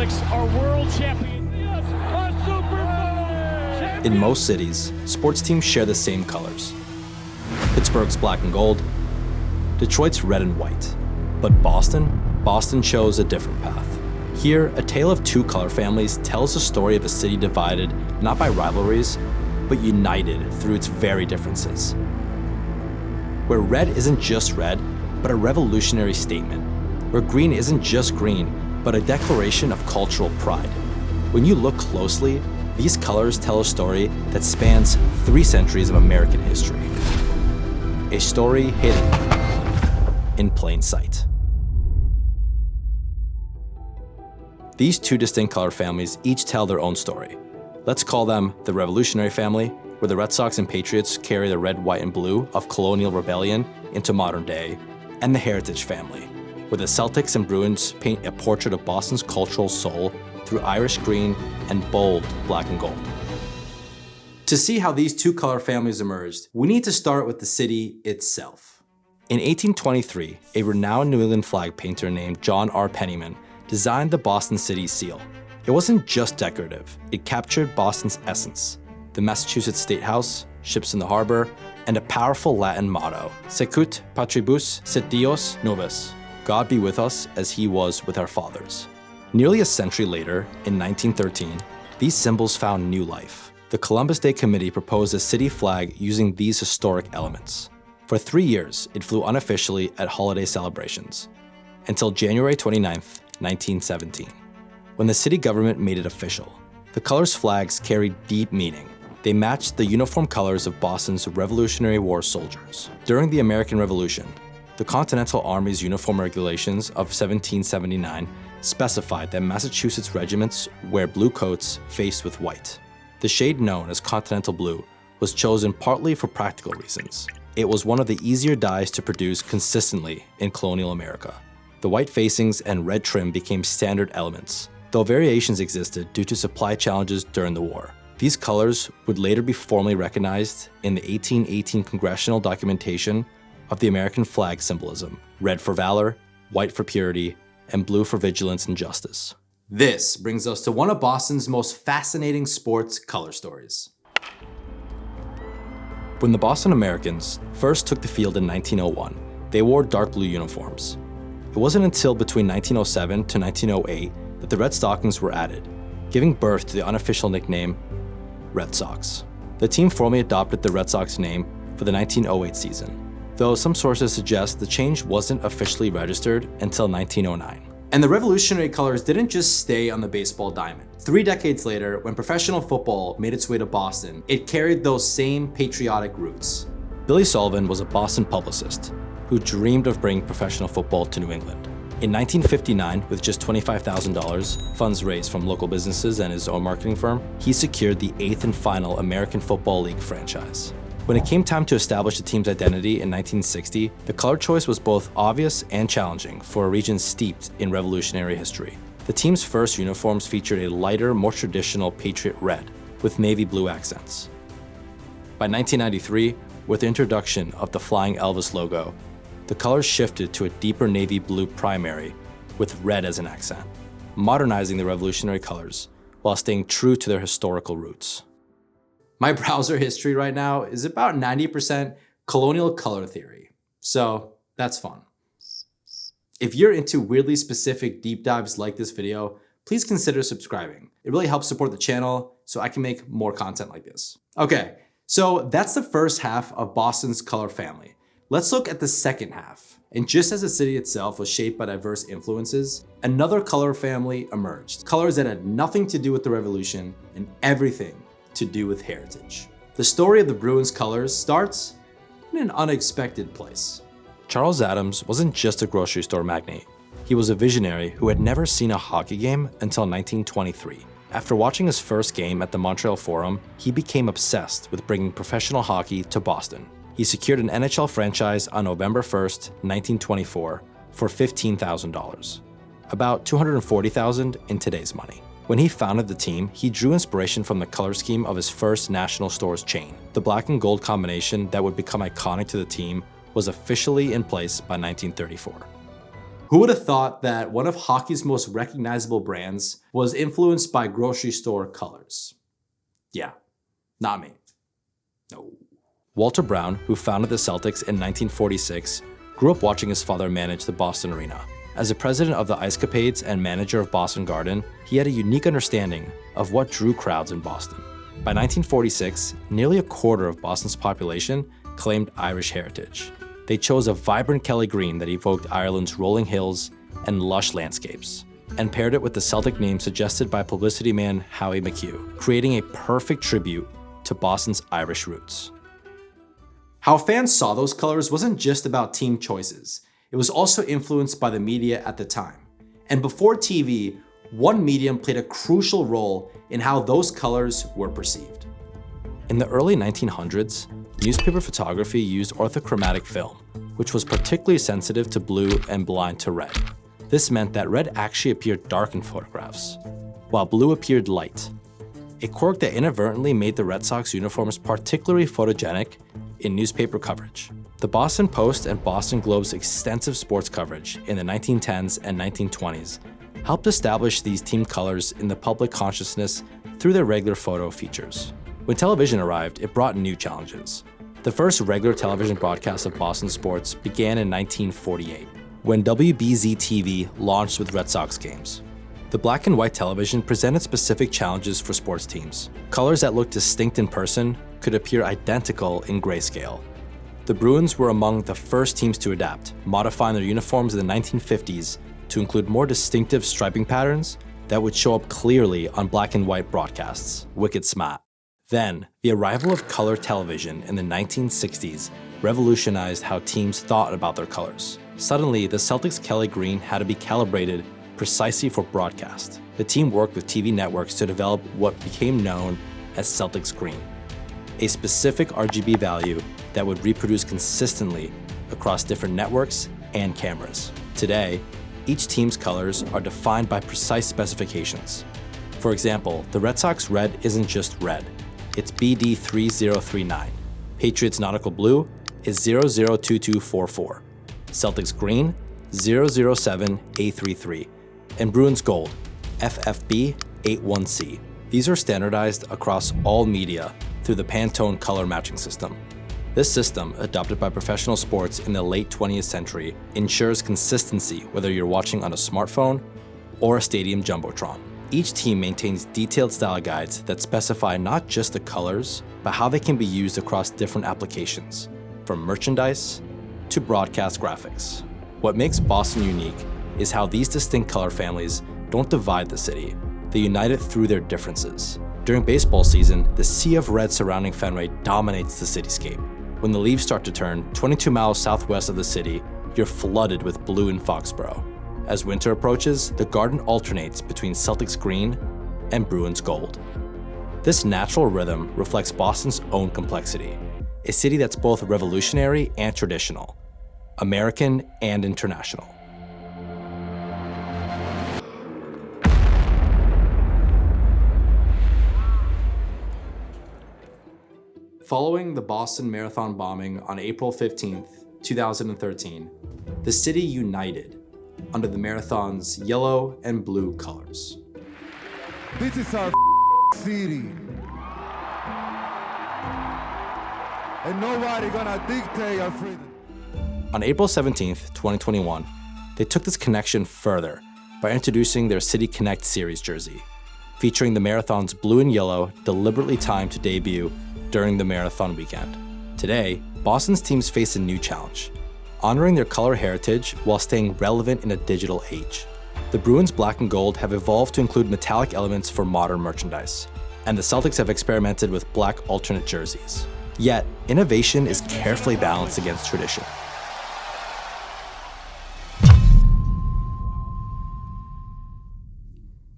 Celtics are world champions. Yes, a Super Bowl! In most cities, sports teams share the same colors. Pittsburgh's black and gold, Detroit's red and white. But Boston chose a different path. Here, a tale of two color families tells the story of a city divided not by rivalries, but united through its very differences. Where red isn't just red, but a revolutionary statement. Where green isn't just green, but a declaration of cultural pride. When you look closely, these colors tell a story that spans 3 centuries of American history. A story hidden in plain sight. These two distinct color families each tell their own story. Let's call them the Revolutionary family, where the Red Sox and Patriots carry the red, white, and blue of colonial rebellion into modern day, and the Heritage family, where the Celtics and Bruins paint a portrait of Boston's cultural soul through Irish green and bold black and gold. To see how these two color families emerged, we need to start with the city itself. In 1823, a renowned New England flag painter named John R. Penniman designed the Boston City seal. It wasn't just decorative, it captured Boston's essence. The Massachusetts State House, ships in the harbor, and a powerful Latin motto, Secut Patribus sit Dios nobis, God be with us as he was with our fathers. Nearly a century later, in 1913, these symbols found new life. The Columbus Day Committee proposed a city flag using these historic elements. For 3 years, it flew unofficially at holiday celebrations, until January 29, 1917, when the city government made it official. The colors flags carried deep meaning. They matched the uniform colors of Boston's Revolutionary War soldiers. During the American Revolution, the Continental Army's uniform regulations of 1779 specified that Massachusetts regiments wear blue coats faced with white. The shade known as Continental Blue was chosen partly for practical reasons. It was one of the easier dyes to produce consistently in colonial America. The white facings and red trim became standard elements, though variations existed due to supply challenges during the war. These colors would later be formally recognized in the 1818 congressional documentation of the American flag symbolism: red for valor, white for purity, and blue for vigilance and justice. This brings us to one of Boston's most fascinating sports color stories. When the Boston Americans first took the field in 1901, they wore dark blue uniforms. It wasn't until between 1907 to 1908 that the Red Stockings were added, giving birth to the unofficial nickname Red Sox. The team formally adopted the Red Sox name for the 1908 season, though some sources suggest the change wasn't officially registered until 1909. And the revolutionary colors didn't just stay on the baseball diamond. 3 decades later, when professional football made its way to Boston, it carried those same patriotic roots. Billy Sullivan was a Boston publicist who dreamed of bringing professional football to New England. In 1959, with just $25,000, funds raised from local businesses and his own marketing firm, he secured the 8th and final American Football League franchise. When it came time to establish the team's identity in 1960, the color choice was both obvious and challenging for a region steeped in revolutionary history. The team's first uniforms featured a lighter, more traditional Patriot red with navy blue accents. By 1993, with the introduction of the Flying Elvis logo, the colors shifted to a deeper navy blue primary with red as an accent, modernizing the revolutionary colors while staying true to their historical roots. My browser history right now is about 90% colonial color theory, so that's fun. If you're into weirdly specific deep dives like this video, please consider subscribing. It really helps support the channel so I can make more content like this. Okay, so that's the first half of Boston's color family. Let's look at the second half. And just as the city itself was shaped by diverse influences, another color family emerged. Colors that had nothing to do with the revolution and everything to do with heritage. The story of the Bruins colors starts in an unexpected place. Charles Adams wasn't just a grocery store magnate. He was a visionary who had never seen a hockey game until 1923. After watching his first game at the Montreal Forum, he became obsessed with bringing professional hockey to Boston. He secured an NHL franchise on November 1st, 1924 for $15,000, about $240,000 in today's money. When he founded the team, he drew inspiration from the color scheme of his first national stores chain. The black and gold combination that would become iconic to the team was officially in place by 1934. Who would have thought that one of hockey's most recognizable brands was influenced by grocery store colors? Yeah, not me. No. Walter Brown, who founded the Celtics in 1946, grew up watching his father manage the Boston Arena. As the president of the Ice Capades and manager of Boston Garden, he had a unique understanding of what drew crowds in Boston. By 1946, nearly a quarter of Boston's population claimed Irish heritage. They chose a vibrant Kelly green that evoked Ireland's rolling hills and lush landscapes, and paired it with the Celtic name suggested by publicity man Howie McHugh, creating a perfect tribute to Boston's Irish roots. How fans saw those colors wasn't just about team choices. It was also influenced by the media at the time. And before TV, one medium played a crucial role in how those colors were perceived. In the early 1900s, newspaper photography used orthochromatic film, which was particularly sensitive to blue and blind to red. This meant that red actually appeared dark in photographs, while blue appeared light, a quirk that inadvertently made the Red Sox uniforms particularly photogenic in newspaper coverage. The Boston Post and Boston Globe's extensive sports coverage in the 1910s and 1920s helped establish these team colors in the public consciousness through their regular photo features. When television arrived, it brought new challenges. The first regular television broadcast of Boston sports began in 1948, when WBZ-TV launched with Red Sox games. The black and white television presented specific challenges for sports teams. Colors that looked distinct in person could appear identical in grayscale. The Bruins were among the first teams to adapt, modifying their uniforms in the 1950s to include more distinctive striping patterns that would show up clearly on black and white broadcasts. Wicked smart. Then, the arrival of color television in the 1960s revolutionized how teams thought about their colors. Suddenly, the Celtics' Kelly green had to be calibrated precisely for broadcast. The team worked with TV networks to develop what became known as Celtics green, a specific RGB value that would reproduce consistently across different networks and cameras. Today, each team's colors are defined by precise specifications. For example, the Red Sox red isn't just red, it's BD3039. Patriots nautical blue is 002244. Celtics green, 007A33. And Bruins gold, FFB81C. These are standardized across all media through the Pantone color matching system. This system, adopted by professional sports in the late 20th century, ensures consistency whether you're watching on a smartphone or a stadium jumbotron. Each team maintains detailed style guides that specify not just the colors, but how they can be used across different applications, from merchandise to broadcast graphics. What makes Boston unique is how these distinct color families don't divide the city, they unite it through their differences. During baseball season, the sea of red surrounding Fenway dominates the cityscape. When the leaves start to turn, 22 miles southwest of the city, you're flooded with blue in Foxborough. As winter approaches, the garden alternates between Celtics green and Bruins gold. This natural rhythm reflects Boston's own complexity, a city that's both revolutionary and traditional, American and international. Following the Boston Marathon bombing on April 15, 2013, the city united under the marathon's yellow and blue colors. This is our city. And nobody gonna dictate our freedom. On April 17, 2021, they took this connection further by introducing their City Connect Series jersey, featuring the marathon's blue and yellow deliberately timed to debut during the marathon weekend. Today, Boston's teams face a new challenge, honoring their color heritage while staying relevant in a digital age. The Bruins black and gold have evolved to include metallic elements for modern merchandise, and the Celtics have experimented with black alternate jerseys. Yet, innovation is carefully balanced against tradition.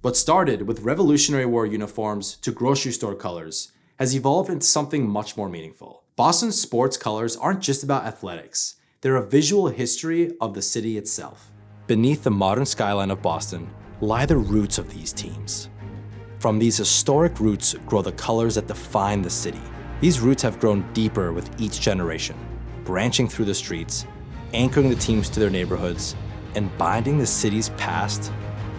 What started with Revolutionary War uniforms to grocery store colors has evolved into something much more meaningful. Boston's sports colors aren't just about athletics, they're a visual history of the city itself. Beneath the modern skyline of Boston lie the roots of these teams. From these historic roots grow the colors that define the city. These roots have grown deeper with each generation, branching through the streets, anchoring the teams to their neighborhoods, and binding the city's past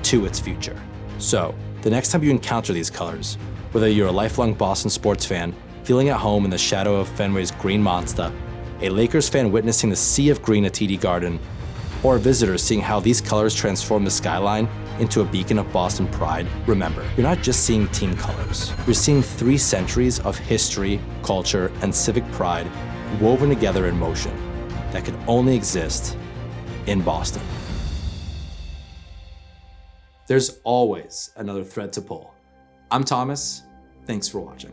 to its future. So, the next time you encounter these colors, whether you're a lifelong Boston sports fan feeling at home in the shadow of Fenway's green monster, a Lakers fan witnessing the sea of green at TD Garden, or a visitor seeing how these colors transform the skyline into a beacon of Boston pride, remember, you're not just seeing team colors. You're seeing 3 centuries of history, culture, and civic pride woven together in motion that could only exist in Boston. There's always another thread to pull. I'm Thomas. Thanks for watching.